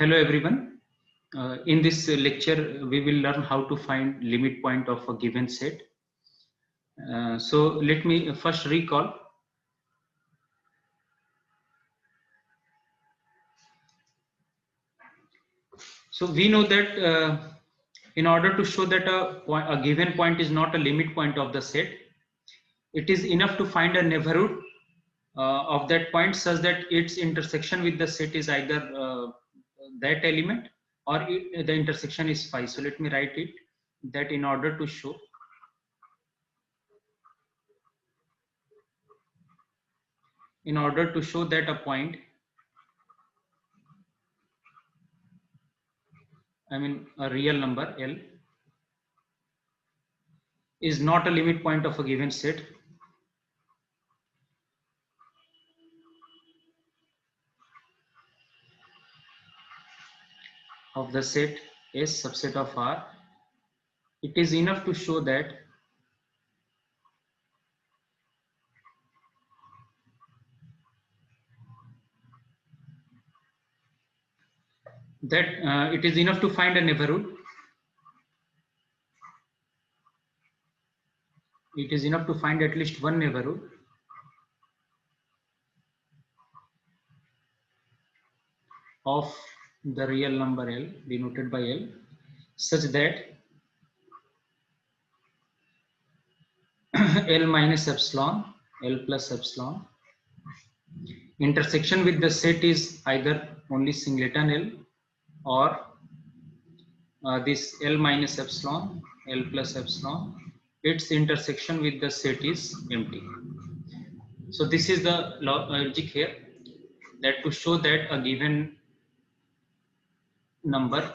Hello everyone. In this lecture, we will learn how to find limit point of a given set. So let me first recall. So we know that in order to show that a given point is not a limit point of the set, it is enough to find a neighborhood of that point such that its intersection with the set is either that element or the intersection is phi. So let me write it that in order to show that a point, I mean a real number L is not a limit point of a given set, of the set S subset of R, it is enough to show that it is enough to find a neighborhood. It is enough to find at least one neighborhood of the real number L denoted by L such that L minus epsilon, L plus epsilon intersection with the set is either only singleton L or this L minus epsilon, L plus epsilon, its intersection with the set is empty. So this is the logic here, that to show that a given number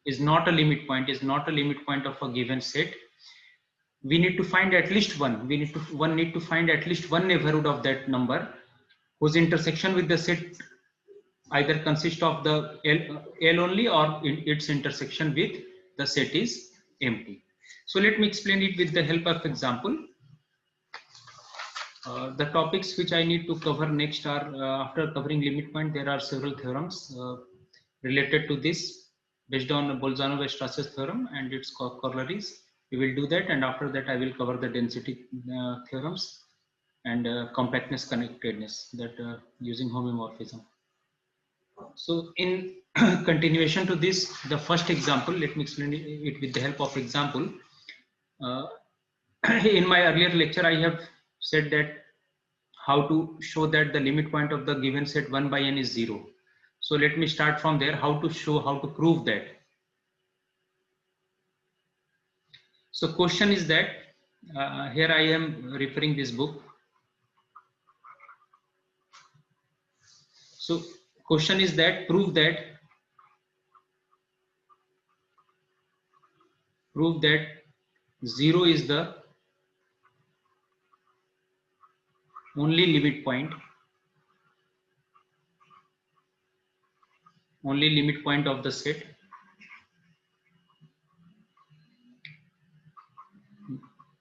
is not a limit point, of a given set, we need to find at least one. We need to find at least one neighborhood of that number whose intersection with the set either consists of the L only or its intersection with the set is empty. So let me explain it with the help of example. The topics which I need to cover next are, after covering limit point, there are several theorems related to this based on Bolzano-Weierstrass's theorem and its corollaries. We will do that, and after that I will cover the density theorems and compactness connectedness, that using homeomorphism. So in continuation to this, the first example, let me explain it with the help of example. In my earlier lecture, I have said that how to show that the limit point of the given set 1 by n is 0. So let me start from there, how to prove that. So question is that, here I am referring this book. So question is that prove that prove that 0 is the only limit point of the set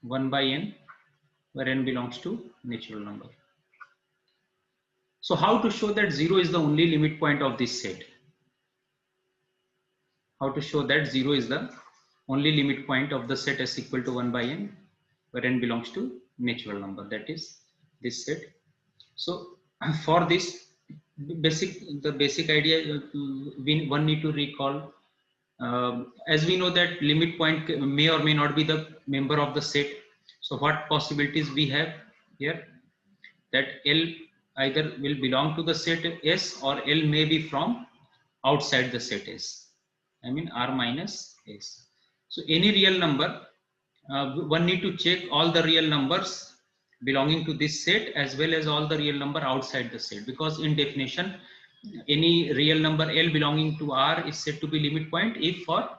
1 by n, where n belongs to natural number. So how to show that 0 is the only limit point of this set? How to show that 0 is the only limit point of the set s equal to 1 by n, where n belongs to natural number, that is this set. So for this, the basic idea one need to recall, as we know that limit point may or may not be the member of the set. So what possibilities we have here, that L either will belong to the set S or L may be from outside the set S, I mean R minus S. So any real number, one need to check all the real numbers belonging to this set as well as all the real number outside the set, because in definition any real number L belonging to R is said to be limit point if for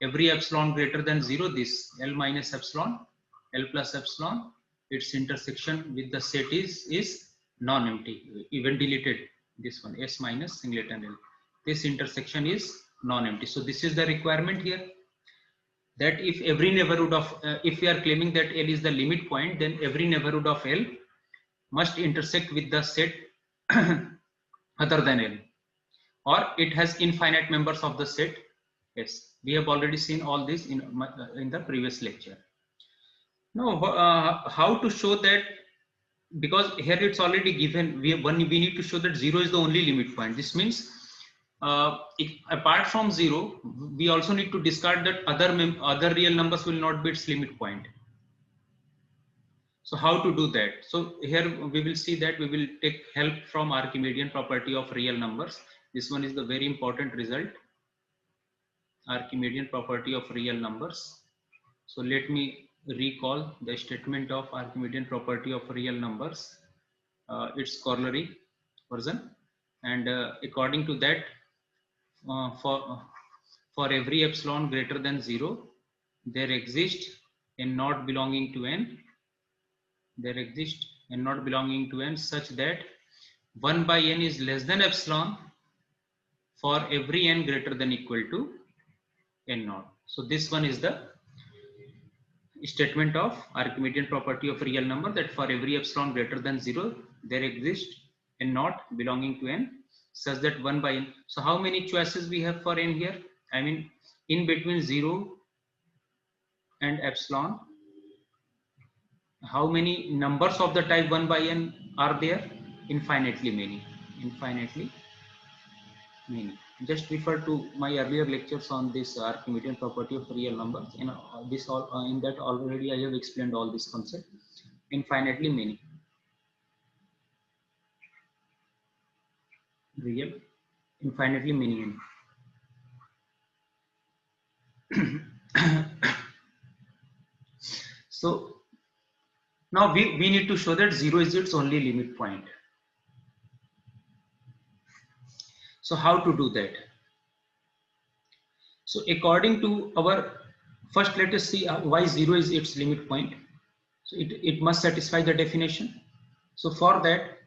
every epsilon greater than 0, this L minus epsilon, L plus epsilon, its intersection with the set is non-empty, even deleted this one, S minus singleton L, this intersection is non-empty. So this is the requirement here, that if every neighborhood of, if we are claiming that L is the limit point, then every neighborhood of L must intersect with the set other than L. or it has infinite members of the set S. We have already seen all this in the previous lecture. Now, how to show that? Because here it's already given. We need to show that 0 is the only limit point. This means apart from 0, we also need to discard that other real numbers will not be its limit point. So how to do that? So here we will see that we will take help from Archimedean property of real numbers. This one is the very important result. Archimedean property of real numbers. So let me recall the statement of Archimedean property of real numbers, its corollary version, and according to that, for every epsilon greater than 0, there exists a not belonging to n. There exists a not belonging to n such that 1 by n is less than epsilon for every n greater than equal to n naught. So this one is the statement of Archimedean property of real number, that for every epsilon greater than 0, there exists a not belonging to n such that 1 by n. So how many choices we have for n here? I mean, in between 0 and epsilon, how many numbers of the type 1 by n are there? Infinitely many. Infinitely many. Just refer to my earlier lectures on this Archimedean property of real numbers. In that already I have explained all this concept. Infinitely many. Real, infinitely many. So now we need to show that 0 is its only limit point. So how to do that? So according to our, first let us see why 0 is its limit point. So it must satisfy the definition. So for that,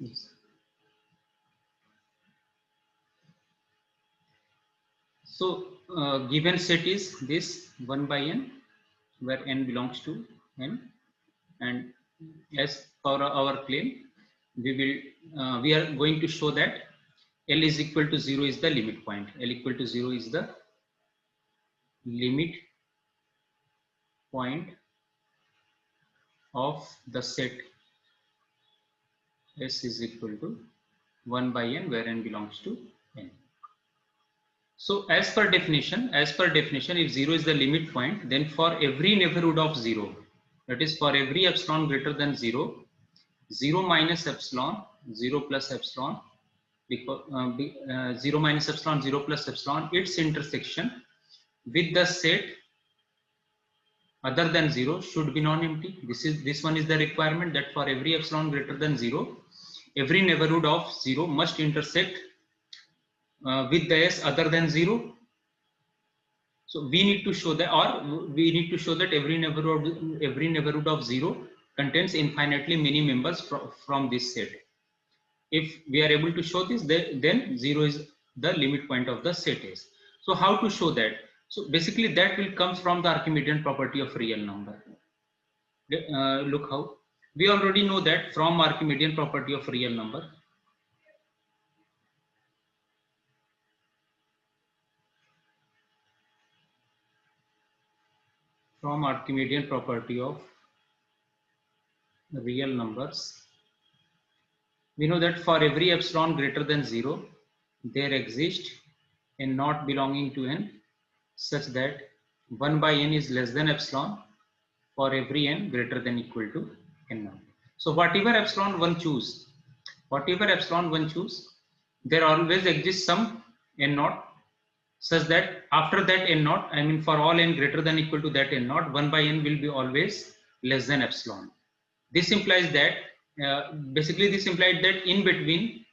yes. So given set is this 1 by n, where n belongs to n, and as per our claim, we are going to show that L is equal to 0 is the limit point. L equal to 0 is the limit point of the set S is equal to 1 by n, where n belongs to n. So as per definition, if 0 is the limit point, then for every neighborhood of 0, that is for every epsilon greater than 0, 0 minus epsilon, 0 plus epsilon, because 0 minus epsilon, 0 plus epsilon, its intersection with the set other than 0 should be non-empty. This one is the requirement, that for every epsilon greater than 0, every neighborhood of 0 must intersect with the S other than 0. So we need to show that, or we need to show that every neighborhood of 0 contains infinitely many members from this set. If we are able to show this, then 0 is the limit point of the set S. So how to show that? So basically that will come from the Archimedean property of real number. Look how we already know that from Archimedean property of real number. From Archimedean property of real numbers, we know that for every epsilon greater than 0, there exists a not belonging to n such that 1 by n is less than epsilon for every n greater than equal to n naught. So whatever epsilon one choose, there always exists some n naught such that after that n naught, I mean for all n greater than equal to that n naught, 1 by n will be always less than epsilon. This implies that, basically this implied that in between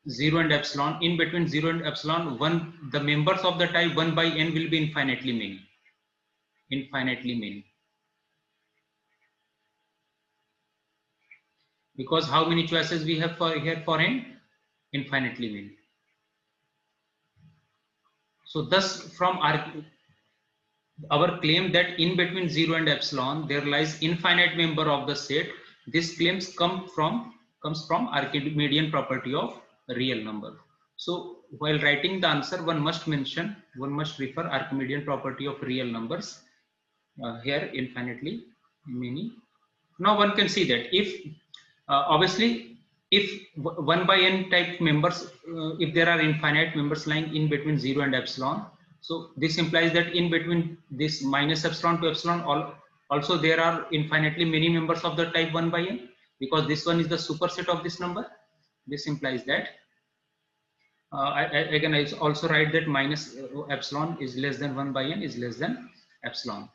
0 and epsilon, the members of the type 1 by n will be infinitely many. Because how many choices we have for here for n? infinitely many. So thus from our claim that in between 0 and epsilon there lies infinite member of the set, this claims comes from Archimedean property of real number. So while writing the answer, one must refer Archimedean property of real numbers, here infinitely many. Now one can see that if obviously if 1 by n type members, if there are infinite members lying in between 0 and epsilon, so this implies that in between this minus epsilon to epsilon also there are infinitely many members of the type 1 by n, because this one is the superset of this number. This implies that I can also write that minus epsilon is less than 1 by n is less than epsilon.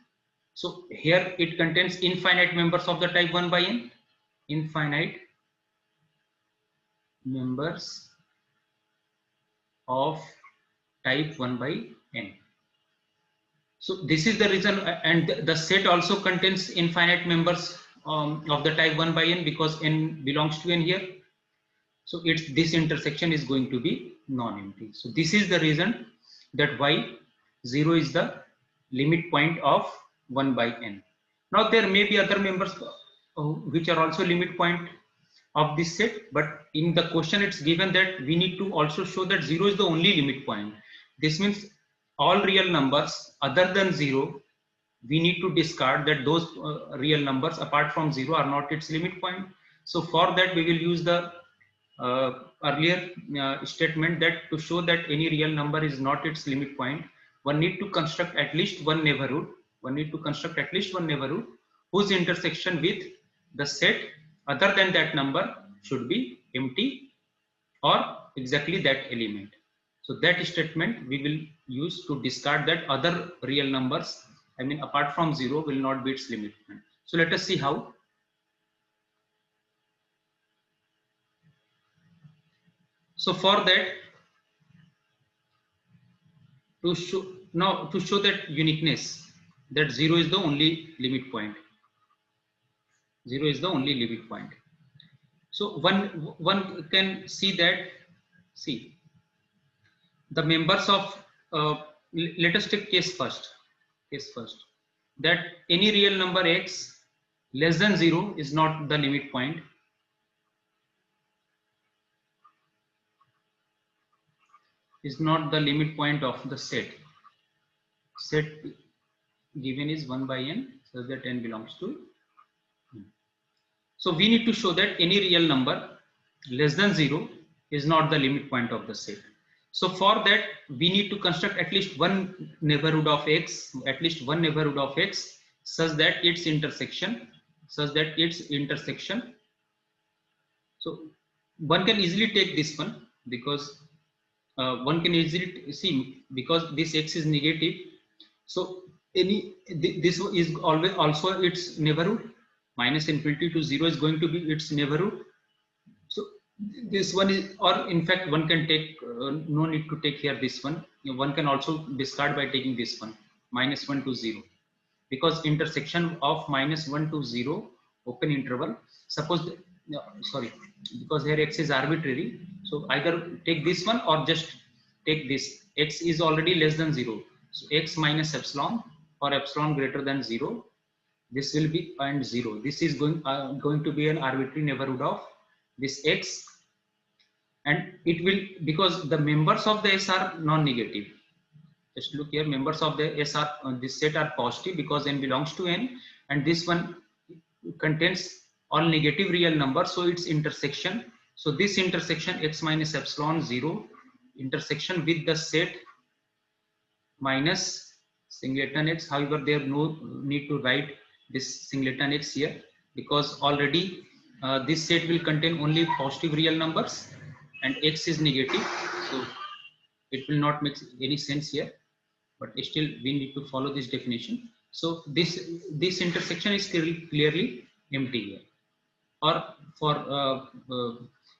So here it contains infinite members of the type 1 by n, infinite members of type 1 by n. So this is the reason, and the set also contains infinite members of the type 1 by n, because n belongs to n here. So this intersection is going to be non-empty. So this is the reason that why 0 is the limit point of 1 by n. Now there may be other members which are also limit point of this set, but in the question it's given that we need to also show that 0 is the only limit point. This means all real numbers other than 0, we need to discard that those real numbers apart from 0 are not its limit point. So for that we will use the earlier statement that to show that any real number is not its limit point, one need to construct at least one neighborhood. One need to construct at least one neighborhood whose intersection with the set other than that number should be empty or exactly that element. So that statement we will use to discard that other real numbers, I mean apart from 0, will not be its limit point. So let us see how. So for that, to show that uniqueness, that 0 is the only limit point. 0 is the only limit point. So one can see that, see the members of let us take case first, that any real number x less than 0 is not the limit point. Is not the limit point of the set. Set given is 1 by n, so that n belongs to. So we need to show that any real number less than 0 is not the limit point of the set. So for that we need to construct at least one neighborhood of x, such that its intersection, so one can easily take this one, because one can easily see, because this x is negative, so this is always also its neighborhood. Minus infinity to 0 is going to be its neighborhood. So this one is, or in fact one can take no need to take here this one. One can also discard by taking this one, minus 1 to 0, because intersection of minus 1 to 0 open interval, suppose because here x is arbitrary, so either take this one or just take this. X is already less than 0, so x minus epsilon or epsilon greater than 0, this will be and 0. This is going to be an arbitrary neighborhood of this x, and it will, because the members of the S are non-negative. Just look here, members of the S are this set are positive because n belongs to n, and this one contains all negative real numbers, so its intersection. So this intersection x minus epsilon 0 intersection with the set minus singleton x. However, there no need to write this singleton x here, because already this set will contain only positive real numbers and x is negative, so it will not make any sense here, but still we need to follow this definition. So this intersection is clearly empty here. Or for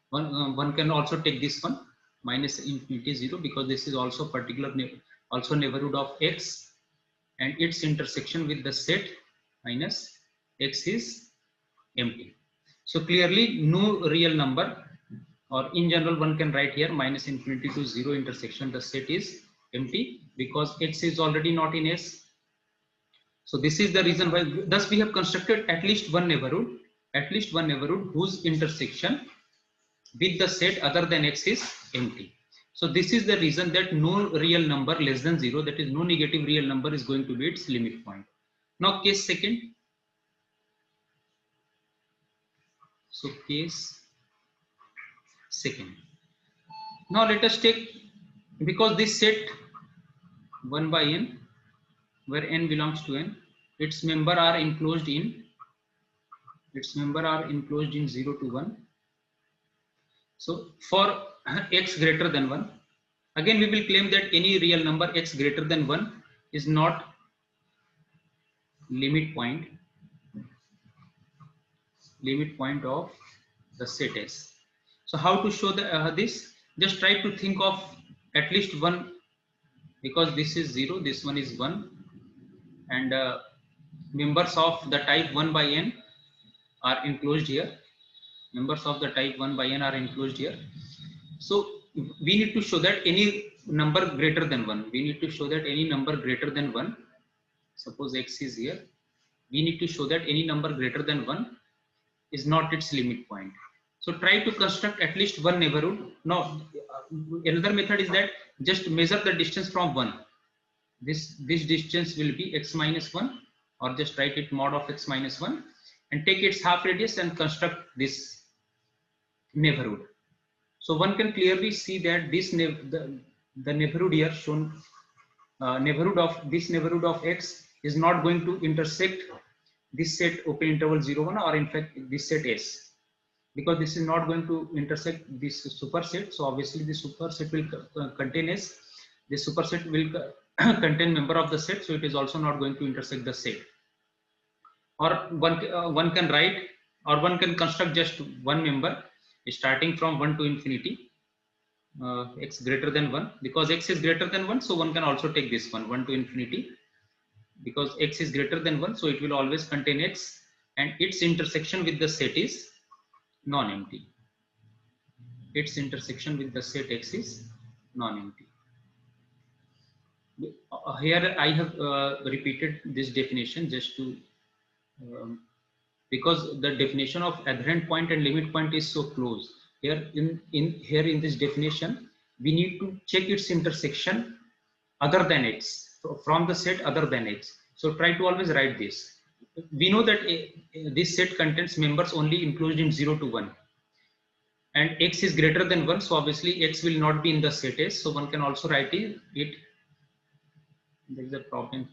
one can also take this one, minus infinity 0, because this is also particular also neighborhood of x, and its intersection with the set minus x is empty. So clearly no real number or in general one can write here minus infinity to 0 intersection the set is empty because x is already not in S. So this is the reason why, thus we have constructed at least one neighborhood whose intersection with the set other than x is empty. So this is the reason that no real number less than 0, that is no negative real number, is going to be its limit point. Now case second. So case second. Now let us take, because this set 1 by n, where n belongs to n, its member are enclosed in 0 to 1. So for x greater than 1, again we will claim that any real number x greater than 1 is not limit point of the set S. So how to show this? Just try to think of at least one, because this is 0, this one is 1, and members of the type 1 by n are enclosed here. Members of the type 1 by n are enclosed here. So we need to show that any number greater than 1, suppose x is here, we need to show that any number greater than 1 is not its limit point. So try to construct at least one neighborhood. Now another method is that just measure the distance from 1. This distance will be x minus 1, or just write it mod of x minus 1, and take its half radius and construct this neighborhood. So one can clearly see that this the neighborhood here shown, neighborhood of x is not going to intersect this set open interval 0 1, or in fact this set S, because this is not going to intersect this superset. So obviously the superset will contain S. This superset will contain member of the set, so it is also not going to intersect the set. Or one can write, or one can construct just one member starting from 1 to infinity, x greater than 1, because x is greater than 1, so one can also take this one 1 to infinity, because x is greater than 1, so it will always contain x, and its intersection with the set is non-empty. Its intersection with the set x is non-empty. Here I have repeated this definition just to because the definition of adherent point and limit point is so close. Here in this definition, we need to check its intersection other than x, from the set other than x. So try to always write this. We know that this set contains members only enclosed in 0 to 1, and x is greater than 1, so obviously x will not be in the set S. So one can also write it. There is a problem.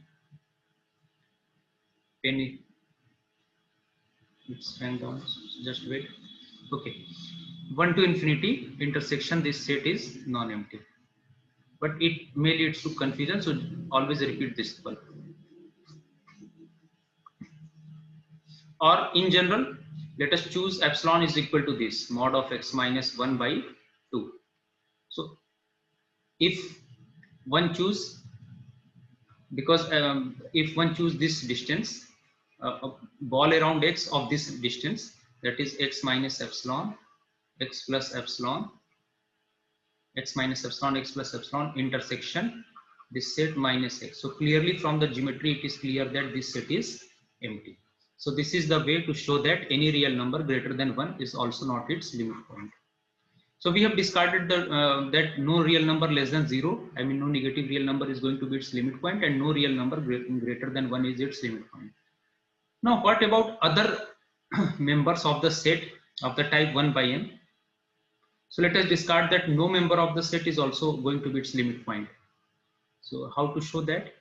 Penny, it's hang down. Just wait. Okay, 1 to infinity intersection this set is non-empty, but it may lead to confusion. So always repeat this one. Or in general, let us choose epsilon is equal to this mod of x minus 1 by 2. So if one choose, because if one choose this distance, a ball around x of this distance, that is x minus epsilon, x plus epsilon, x minus epsilon, x plus epsilon intersection this set minus x. So clearly from the geometry it is clear that this set is empty. So this is the way to show that any real number greater than 1 is also not its limit point. So we have discarded the that no real number less than 0, I mean no negative real number is going to be its limit point, and no real number greater than 1 is its limit point. Now what about other members of the set of the type 1 by n? So let us discard that no member of the set is also going to be its limit point. So how to show that?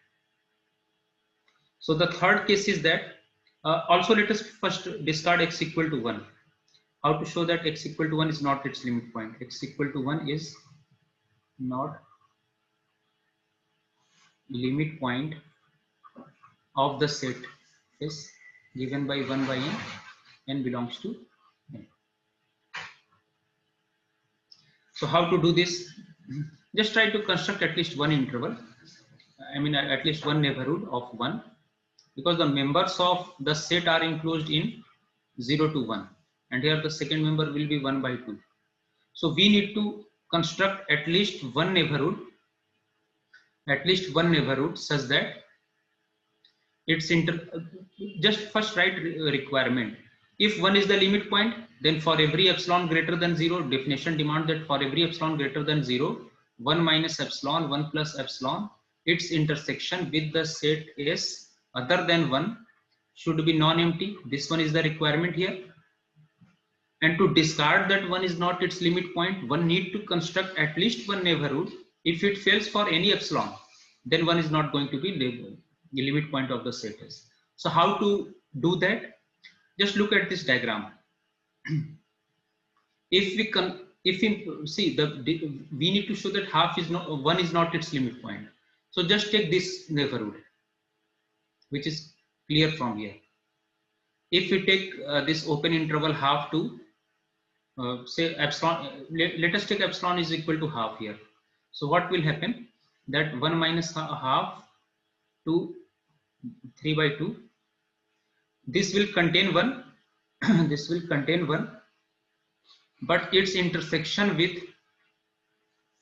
So the third case is that also let us first discard x equal to 1. How to show that x equal to 1 is not its limit point? X equal to 1 is not limit point of the set is given by 1 by n, n belongs to n. So how to do this? Just try to construct at least one interval, I mean at least one neighborhood of 1, because the members of the set are enclosed in 0 to 1, and here the second member will be 1 by 2. So we need to construct at least one neighborhood such that it's just first write requirement. If 1 is the limit point, then for every epsilon greater than 0, definition demand that for every epsilon greater than 0, 1 minus epsilon, 1 plus epsilon, its intersection with the set S other than 1 should be non-empty. This one is the requirement here. And to discard that 1 is not its limit point, one need to construct at least one neighborhood. If it fails for any epsilon, then 1 is not going to be the limit point of the set S. So how to do that? Just look at this diagram. If we see we need to show that 1 is not its limit point. So just take this neighborhood, which is clear from here. If we take this open interval half to say epsilon, let us take epsilon is equal to half here. So what will happen? That 1 minus half to 3 by 2. This will contain 1. This will contain 1. But its intersection with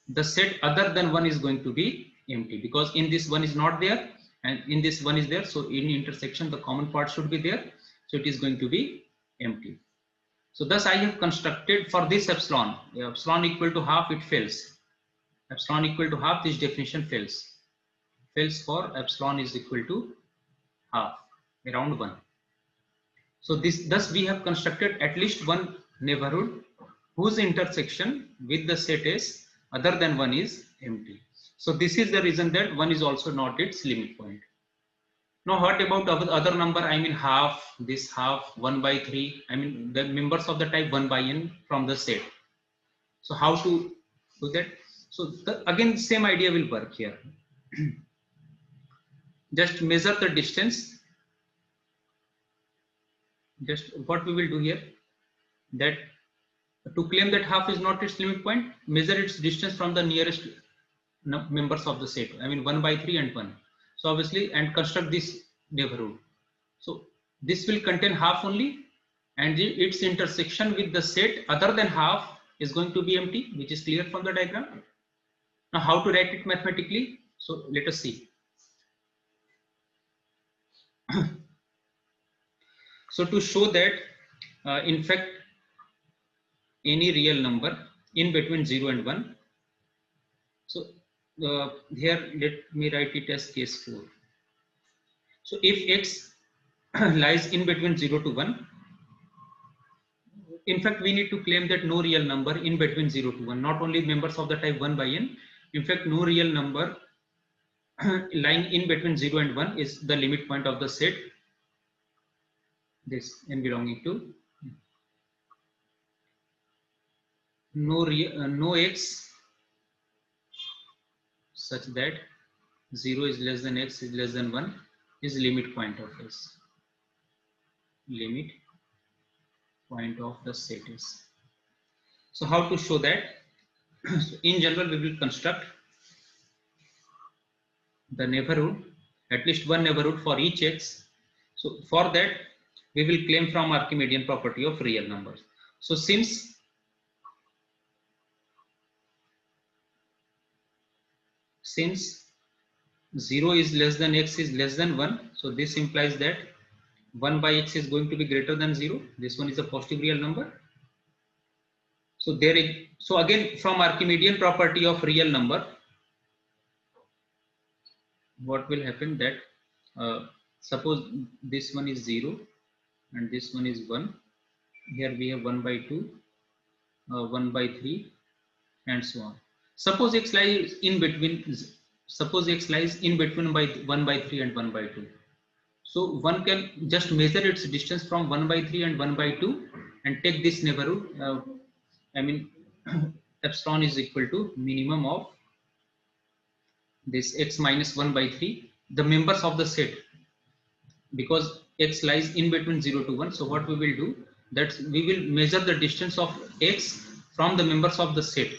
the set other than 1 is going to be empty, because in this 1 is not there and in this 1 is there. So in intersection, the common part should be there. So it is going to be empty. So thus I have constructed for this epsilon equal to half, it fails. Epsilon equal to half, this definition fails. Fails for epsilon is equal to half, around 1. So thus we have constructed at least one neighborhood whose intersection with the set S other than 1 is empty. So this is the reason that 1 is also not its limit point. Now what about other number? I mean half, this half, 1 by 3. I mean the members of the type 1 by n from the set. So how to do that? So again same idea will work here. Just measure the distance. Just what we will do here, that to claim that half is not its limit point, measure its distance from the nearest members of the set. I mean 1 by 3 and 1. So obviously, and construct this neighborhood. So this will contain half only, and its intersection with the set other than half is going to be empty, which is clear from the diagram. Now how to write it mathematically? So let us see. So to show that in fact any real number in between 0 and 1. So here let me write it as case 4. So if x lies in between 0 to 1, in fact we need to claim that no real number in between 0 to 1, not only members of the type 1 by n, in fact no real number lying in between 0 and 1 is the limit point of the set, this n belonging to no x such that 0 is less than x is less than 1 is limit point of S. Limit point of the set is. So how to show that? So in general we will construct the neighborhood, at least one neighborhood for each x. So for that we will claim from Archimedean property of real numbers. So since since 0 is less than x is less than 1, so this implies that 1 by x is going to be greater than 0. This one is a positive real number. So so again from Archimedean property of real number, what will happen that suppose this one is 0 and this one is 1. Here we have 1 by 2, 1 by 3 and so on. Suppose x lies in between. Suppose x lies in between by 1 by 3 and 1 by 2. So one can just measure its distance from 1 by 3 and 1 by 2 and take this neighborhood. I mean epsilon is equal to minimum of this x minus 1 by 3, the members of the set, because x lies in between 0 to 1. So what we will do, that we will measure the distance of x from the members of the set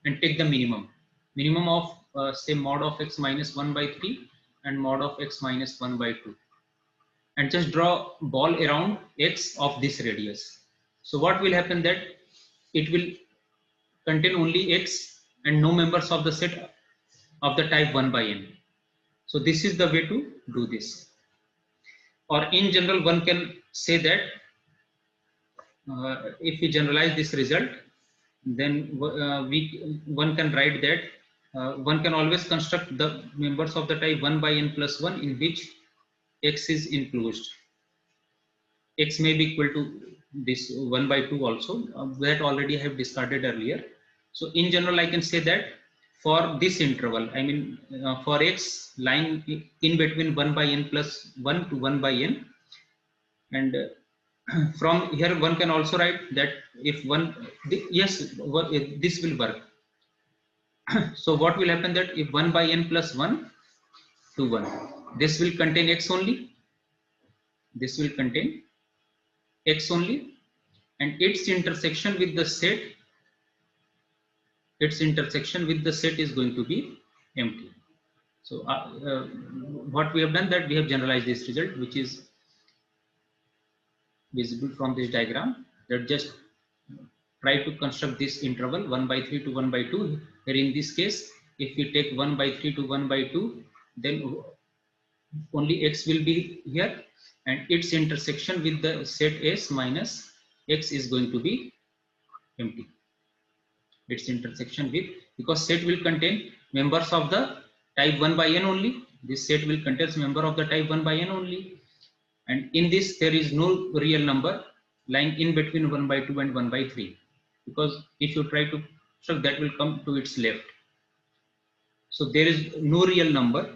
and take the minimum of say mod of x minus 1 by 3 and mod of x minus 1 by 2, and just draw ball around x of this radius. So what will happen, that it will contain only X and no members of the set of the type 1 by n. So this is the way to do this. Or in general, one can say that if we generalize this result, then one can write that one can always construct the members of the type 1 by n plus 1 in which X is enclosed. X may be equal to this 1 by 2 also, that already I have discarded earlier. So in general, I can say that for this interval, I mean for X lying in between 1 by n plus 1 to 1 by n, and from here one can also write that if yes, this will work. So what will happen that if 1 by n plus 1 to 1, this will contain X only, this will contain X only, and its intersection with the set is going to be empty. So what we have done, that we have generalized this result, which is visible from this diagram, that just try to construct this interval 1 by 3 to 1 by 2. Here in this case, if we take 1 by 3 to 1 by 2, then only X will be here, and its intersection with the set S minus X is going to be empty. Its intersection with, because set will contain members of the type 1 by n only. This set will contain member of the type 1 by n only, and in this there is no real number lying in between 1 by 2 and 1 by 3, because if you try to construct, that will come to its left. So there is no real number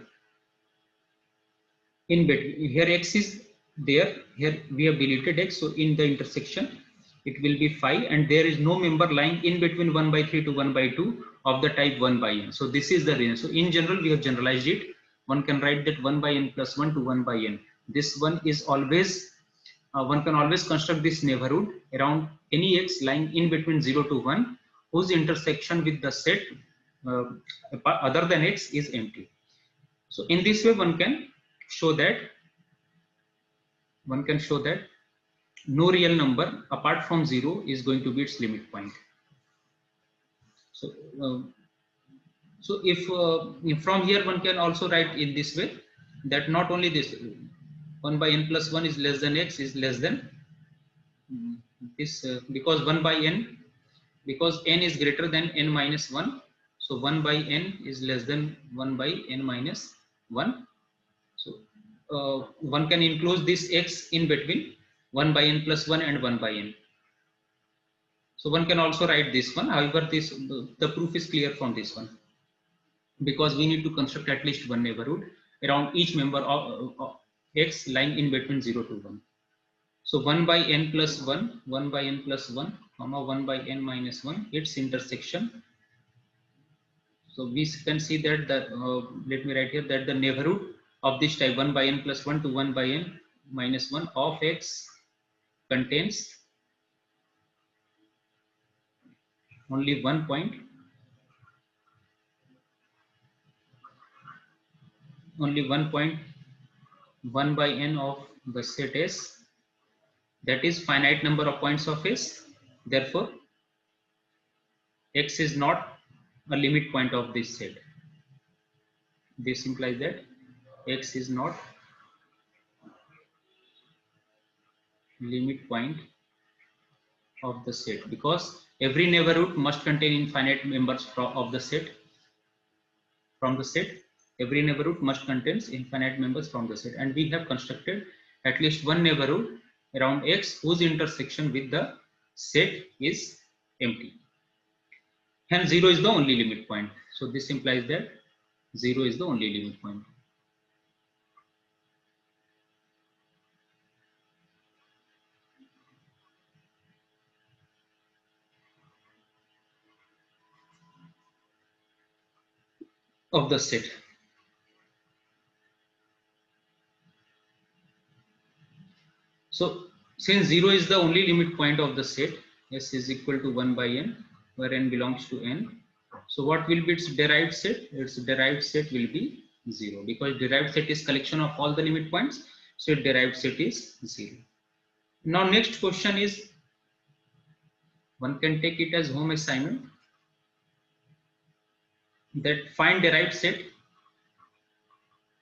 in between. Here X is there, here we have deleted X, so in the intersection it will be 5, and there is no member lying in between 1 by 3 to 1 by 2 of the type 1 by n. So this is the range. So in general, we have generalized it. One can write that 1 by n plus 1 to 1 by n. This one is always, one can always construct this neighborhood around any X lying in between 0 to 1, whose intersection with the set other than X is empty. So in this way, one can show that no real number apart from 0 is going to be its limit point. So, if from here one can also write in this way, that not only this 1 by n plus 1 is less than X is less than this, because 1 by n, because n is greater than n minus 1, so 1 by n is less than 1 by n minus 1. So one can enclose this X in between 1 by n plus 1 and 1 by n. So one can also write this one. However, the proof is clear from this one, because we need to construct at least one neighborhood around each member of X lying in between 0 to 1. So 1 by n plus 1, 1 by n plus 1, comma 1 by n minus 1, its intersection. So we can see that let me write here that the neighborhood of this type 1 by n plus 1 to 1 by n minus 1 of X contains only one point, only 1 by n of the set S, that is finite number of points of S. Therefore, X is not a limit point of this set. This implies that X is not limit point of the set, because every neighborhood must contain infinite members of the set. From the set, every neighborhood must contain infinite members from the set, and we have constructed at least one neighborhood around X whose intersection with the set is empty. Hence 0 is the only limit point. So this implies that 0 is the only limit point. Of the set. So since 0 is the only limit point of the set, S is equal to 1 by n, where n belongs to n. So what will be its derived set? Its derived set will be 0, because derived set is collection of all the limit points. So its derived set is 0. Now next question is, one can take it as home assignment. that find derived set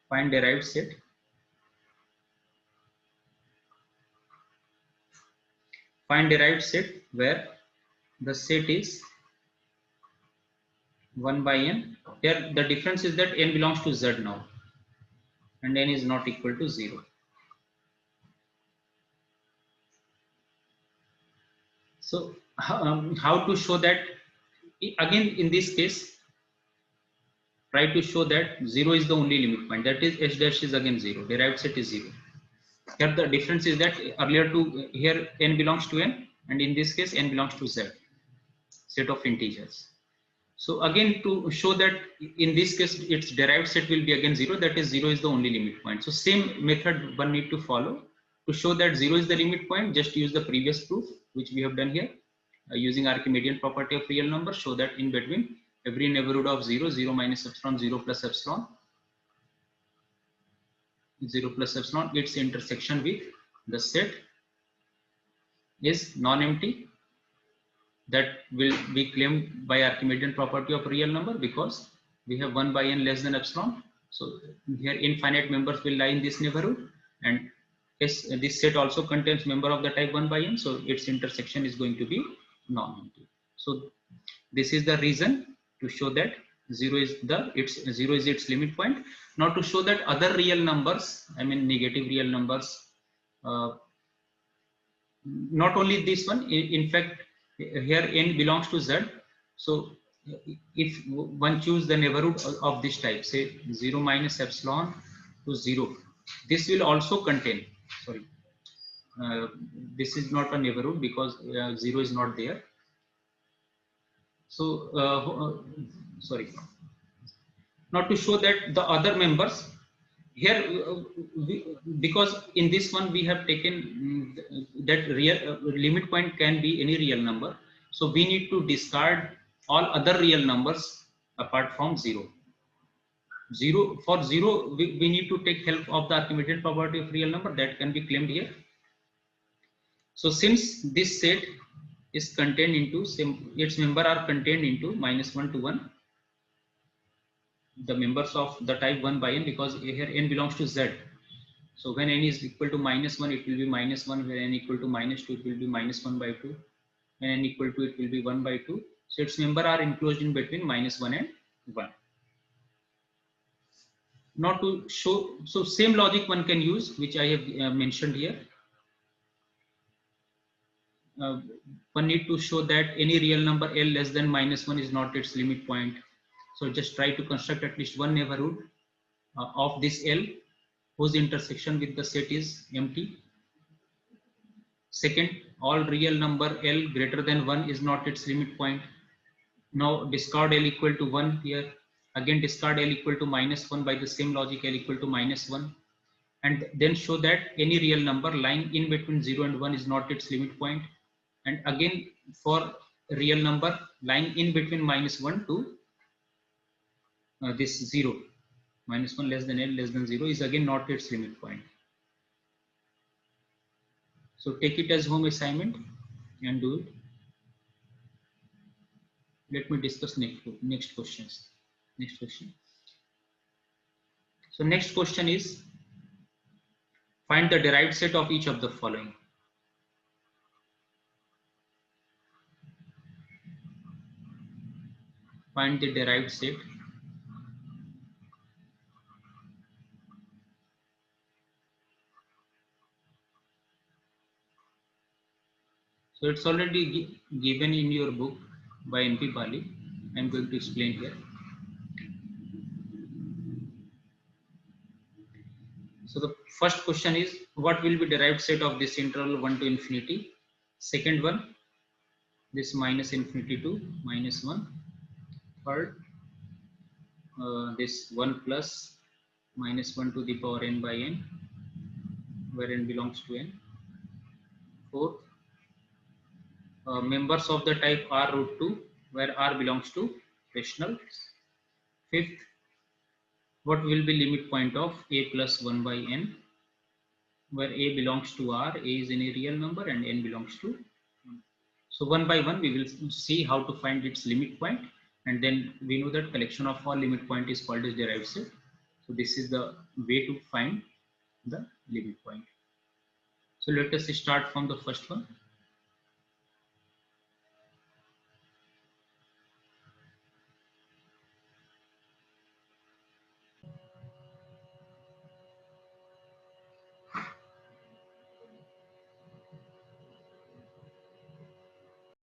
find derived set find derived set where the set is 1 by n. Here the difference is that n belongs to z now and n is not equal to 0. So how to show that? Again, in this case, try to show that 0 is the only limit point. That is h dash is again 0. Derived set is 0. Here the difference is that earlier to here n belongs to n, and in this case n belongs to z, set of integers. So again, to show that in this case its derived set will be again 0, that is 0 is the only limit point. So same method one need to follow. To show that 0 is the limit point, just use the previous proof which we have done here. Using Archimedean property of real number, show that in between every neighborhood of 0, 0 minus epsilon, 0 plus epsilon, 0 plus epsilon, its intersection with the set is non-empty. That will be claimed by Archimedean property of real number because we have 1 by n less than epsilon. So here infinite members will lie in this neighborhood, and this set also contains member of the type 1 by n, so its intersection is going to be non-empty. So this is the reason to show that 0 is its limit point. Now to show that other real numbers, I mean negative real numbers, not only this one, in fact here n belongs to z. So if one choose the neighborhood of this type, say 0 minus epsilon to 0, this will also contain, sorry, this is not a neighborhood because 0 is not there. So sorry, not to show that the other members here, because in this one we have taken that real limit point can be any real number, so we need to discard all other real numbers apart from 0. For 0 we need to take help of the Archimedean property of real number that can be claimed here. So since this set is contained into its member are contained into -1 to 1, the members of the type 1 by n, because here n belongs to z. So when n is equal to -1, it will be -1. When n equal to -2, it will be -1 by 2. When n equal to, it will be 1 by 2. So its member are enclosed in between -1 and 1. Now to show, so same logic one can use, which I have mentioned here. One need to show that any real number L less than -1 is not its limit point. So just try to construct at least one neighborhood of this L whose intersection with the set is empty. Second, all real number L greater than 1 is not its limit point. Now discard L equal to 1 here. Again discard L equal to -1 by the same logic, L equal to -1. And then show that any real number lying in between 0 and 1 is not its limit point. And again for real number lying in between -1 to this 0, -1 less than L less than 0 is again not its limit point. So take it as home assignment and do it. Let me discuss next questions. Next question. So next question is, find the derived set of each of the following. Find the derived set so it's already given in your book by MP Bali. I'm going to explain here. So the first question is, what will be derived set of this interval 1 to infinity? Second one, this -infinity to -1. Third, this 1 plus -1 to the power n by n, where n belongs to n. Fourth, members of the type R root 2, where R belongs to rational. Fifth, what will be limit point of a plus 1 by n, where a belongs to R, a is any real number, and n belongs to 1. So one by one we will see how to find its limit point. and then we know that collection of all limit point is called as derived set. So this is the way to find the limit point. So let us start from the first one.